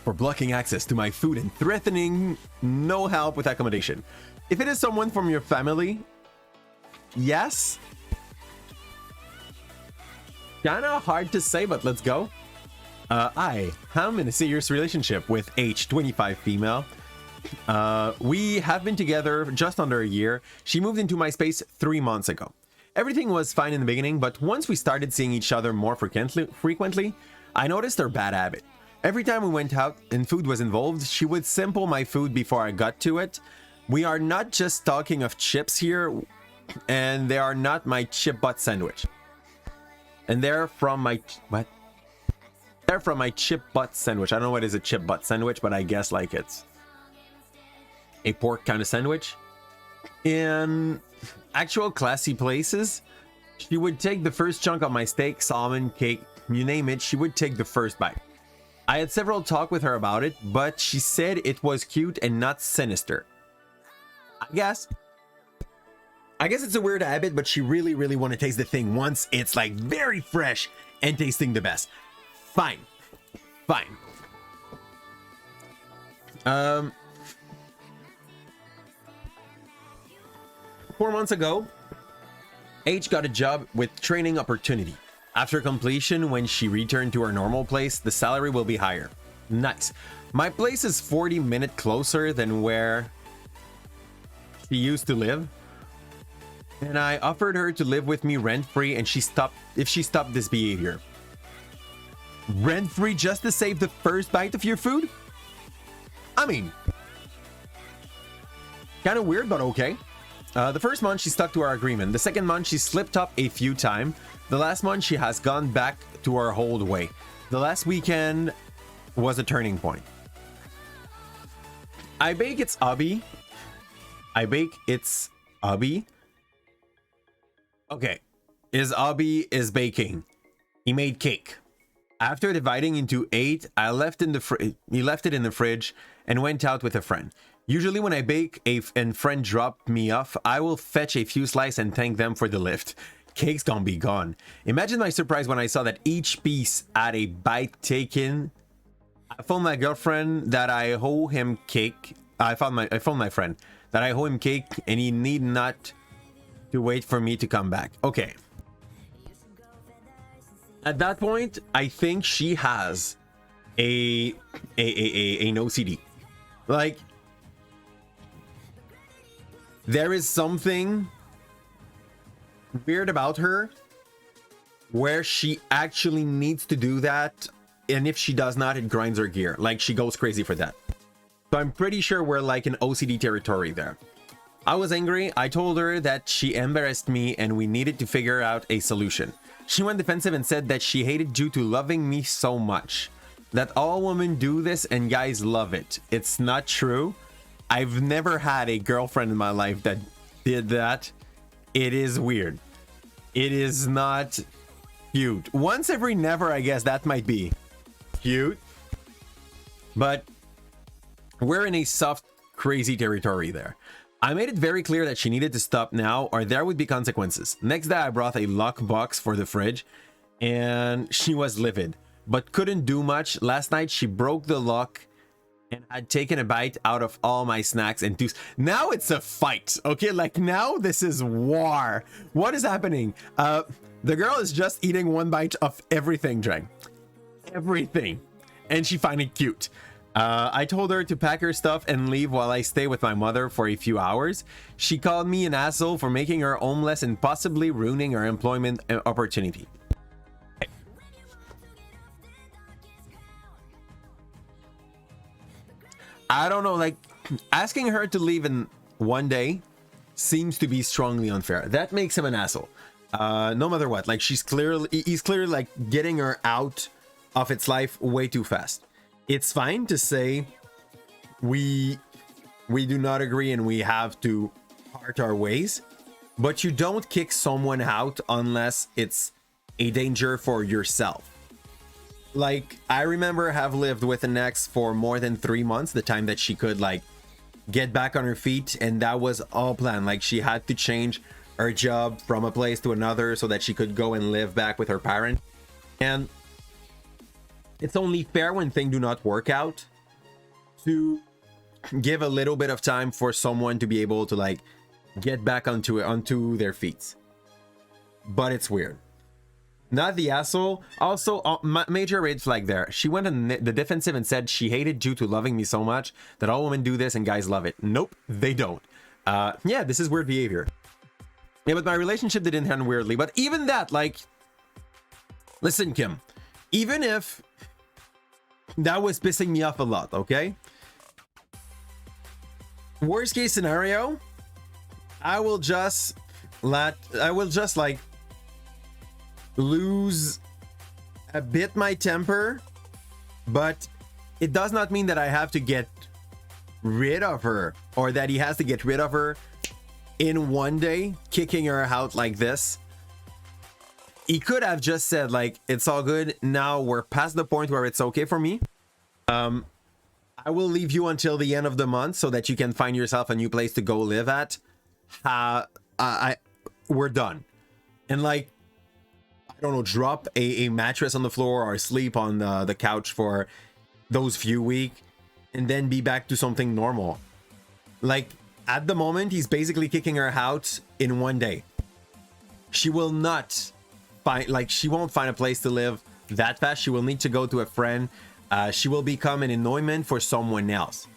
for blocking access to my food and threatening no help with accommodation. If it is someone from your family, yes. Kinda hard to say, but let's go. I am in a serious relationship with age 25 female. We have been together just under a year. She moved into my space 3 months ago. Everything was fine in the beginning, but once we started seeing each other more frequently, I noticed her bad habit. Every time we went out and food was involved, she would sample my food before I got to it. We are not just talking of chips here, and they are not my chip butt sandwich. And they're from my... what? They're from my chip butt sandwich. I don't know what is a chip butt sandwich, but I guess like it's a pork kind of sandwich. In actual classy places, she would take the first chunk of my steak, salmon, cake, you name it, she would take the first bite. I had several talks with her about it, but she said it was cute and not sinister. I guess it's a weird habit, but she really want to taste the thing once it's like very fresh and tasting the best. Fine. 4 months ago, H got a job with training opportunity. After completion, when she returned to her normal place, the salary will be higher. Nice. My place is 40-minutes closer than where she used to live. And I offered her to live with me rent-free and she stopped this behavior. Rent-free just to save the first bite of your food? I mean, kind of weird, but okay. The first month she stuck to our agreement. The second month she slipped up a few times. The last month she has gone back to her old way. The last weekend was a turning point. I bake its hobby. Okay. His hobby is baking. He made cake. After dividing into 8, he left it in the fridge and went out with a friend. Usually when I bake and friend drop me off, I will fetch a few slices and thank them for the lift. Cake's gonna be gone. Imagine my surprise when I saw that each piece had a bite taken. I phoned my girlfriend that I owe him cake. I phoned my friend that I owe him cake and he need not to wait for me to come back. Okay. At that point, I think she has an OCD. Like, there is something weird about her where she actually needs to do that, and if she does not, it grinds her gear. Like, she goes crazy for that. So I'm pretty sure we're like in OCD territory there. I was angry. I told her that she embarrassed me and we needed to figure out a solution. She went defensive and said that she hated due to loving me so much. That all women do this and guys love it. It's not true. I've never had a girlfriend in my life that did that. It is weird. It is not cute. Once every never, I guess that might be cute. But we're in a soft, crazy territory there. I made it very clear that she needed to stop now or there would be consequences. Next day, I brought a lock box for the fridge and she was livid, but couldn't do much. Last night, she broke the lock and had taken a bite out of all my snacks and now it's a fight. Okay, like now this is war. What is happening? The girl is just eating one bite of everything, Drag. Everything. And she find it cute. I told her to pack her stuff and leave while I stay with my mother for a few hours. She called me an asshole for making her homeless and possibly ruining her employment opportunity. I don't know, like, asking her to leave in one day seems to be strongly unfair. That makes him an asshole. No matter what, like, he's clearly like getting her out of its life way too fast. It's fine to say we do not agree and we have to part our ways, but you don't kick someone out unless it's a danger for yourself. Like, I remember have lived with an ex for more than 3 months, the time that she could like get back on her feet, and that was all planned. Like, she had to change her job from a place to another so that she could go and live back with her parent. And it's only fair when things do not work out to give a little bit of time for someone to be able to like get back onto their feet. But it's weird. Not the asshole. Also, major red flag there. She went on the defensive and said she hated due to loving me so much that all women do this and guys love it. Nope, they don't. Yeah, this is weird behavior. Yeah, but my relationship didn't end weirdly. But even that, like, listen, Kim, even if that was pissing me off a lot, okay? Worst case scenario, I will just like lose a bit my temper, but it does not mean that I have to get rid of her, or that he has to get rid of her in one day, kicking her out like this. He could have just said like, it's all good, now we're past the point where it's okay for me. I will leave you until the end of the month so that you can find yourself a new place to go live at. We're done. And like, I don't know, drop a mattress on the floor or sleep on the couch for those few weeks and then be back to something normal. Like, at the moment, he's basically kicking her out in one day. She will not find, like, she won't find a place to live that fast. She will need to go to a friend. She will become an annoyment for someone else.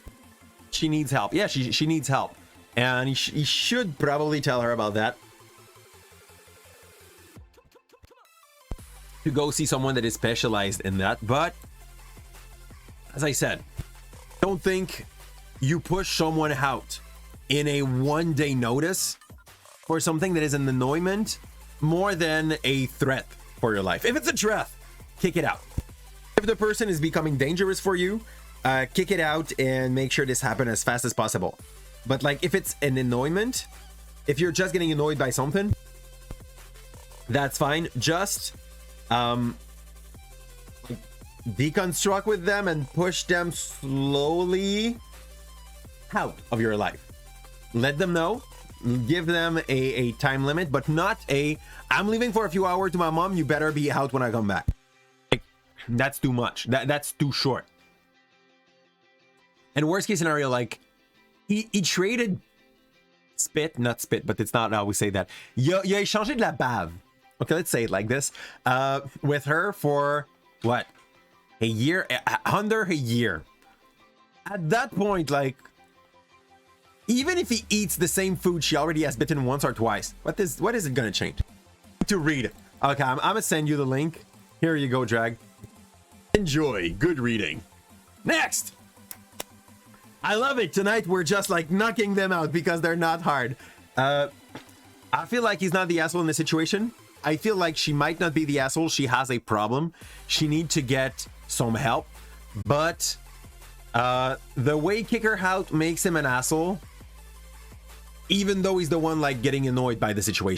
She needs help. Yeah, she needs help. And he should probably tell her about that. To go see someone that is specialized in that. But as I said, don't think you push someone out in a one-day notice for something that is an annoyment more than a threat for your life. If it's a threat, kick it out. If the person is becoming dangerous for you, kick it out and make sure this happens as fast as possible. But like, if it's an annoyment, if you're just getting annoyed by something, that's fine. Just deconstruct with them and push them slowly out of your life. Let them know, give them a time limit, but not a, I'm leaving for a few hours to my mom, you better be out when I come back. Like, that's too much. That's too short. And worst case scenario, like, he traded not spit, but it's not how we say that. Il a échangé de la bave. Okay, let's say it like this. With her for what? A year? Under a year. At that point, like, even if he eats the same food she already has bitten once or twice, what is it gonna change? To read it. Okay, I'm gonna send you the link. Here you go, Drag. Enjoy. Good reading. Next! I love it. Tonight we're just like knocking them out because they're not hard. I feel like he's not the asshole in this situation. I feel like she might not be the asshole. She has a problem. She needs to get some help. But the way kick her out makes him an asshole, even though he's the one like getting annoyed by the situation.